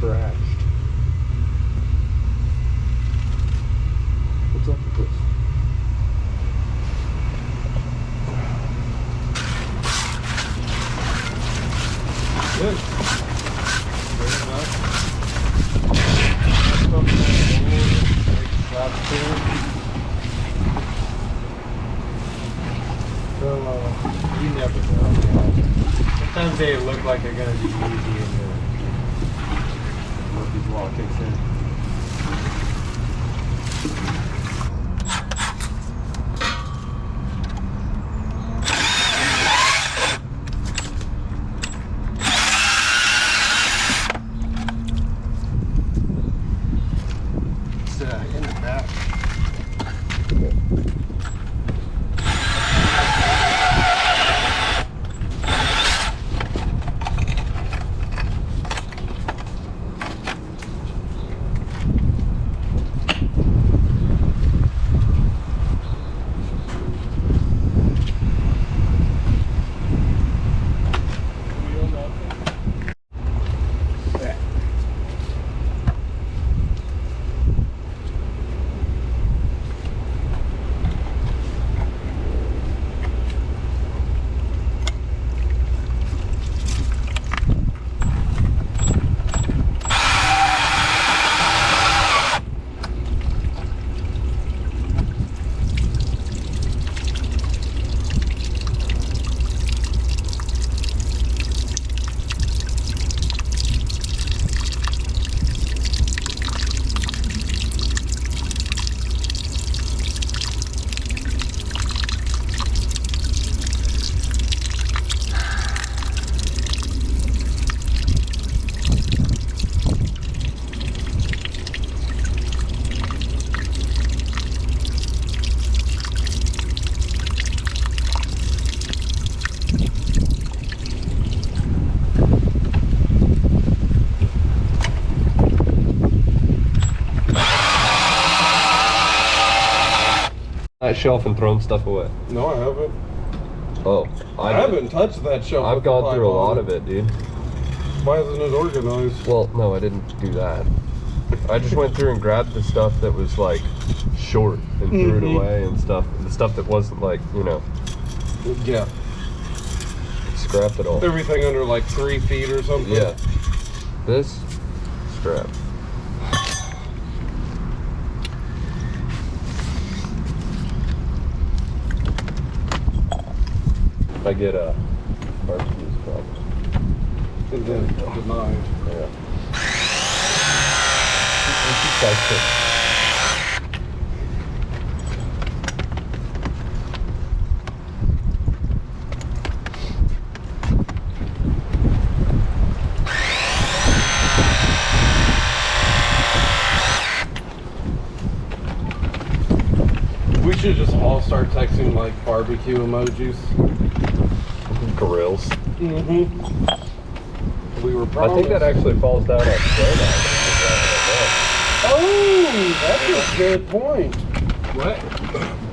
crashed. What's up with this? Good. Very enough. So, you never know. Sometimes they look like they're going to be easy and rookie wall kicks in. In the back. That shelf and thrown stuff away. No, I haven't. Oh, I haven't touched that shelf. I've gone through a lot of it, dude. Why isn't it organized? Well, no, I didn't do that. I just went through and grabbed the stuff that was like short and threw it away and stuff. The stuff that wasn't like, you know. Yeah. Scrapped it all. Everything under like 3 feet or something. Yeah. This, scrap. I get a barbecues problem. And then denied. Yeah. We should just all start texting like barbecue emojis. Grills. Mm-hmm. We were promised. I think that actually falls down on Showdown. Oh, that's a good point. What?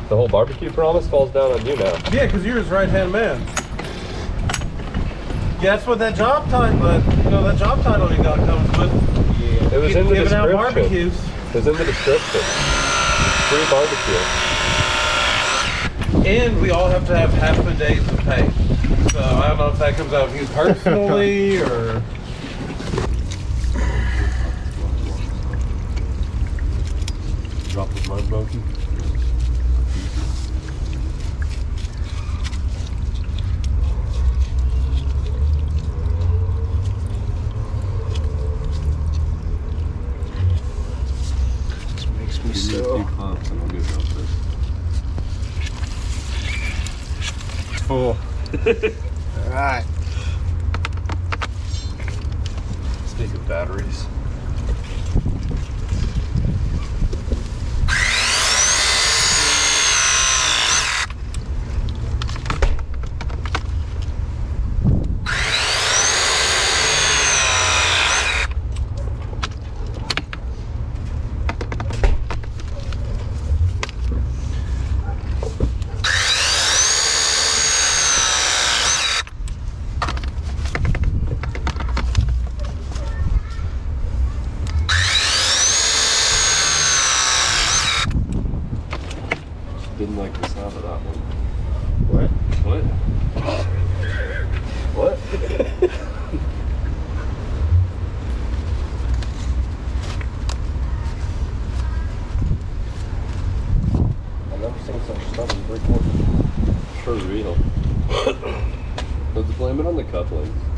The whole barbecue promise falls down on you now. Yeah, because you're his right-hand man. Yeah, that's what that job title, that job title you got comes with. Yeah. It was in the giving description. out barbecues. It was in the description. Free barbecue. And we all have to have half a day's of pay. So I don't know if that comes out of you personally or... Drop the mud monkey. Makes me so... Full. Alright. Speak of batteries. things are stubborn, break more. For real. Let's blame it on the couplings.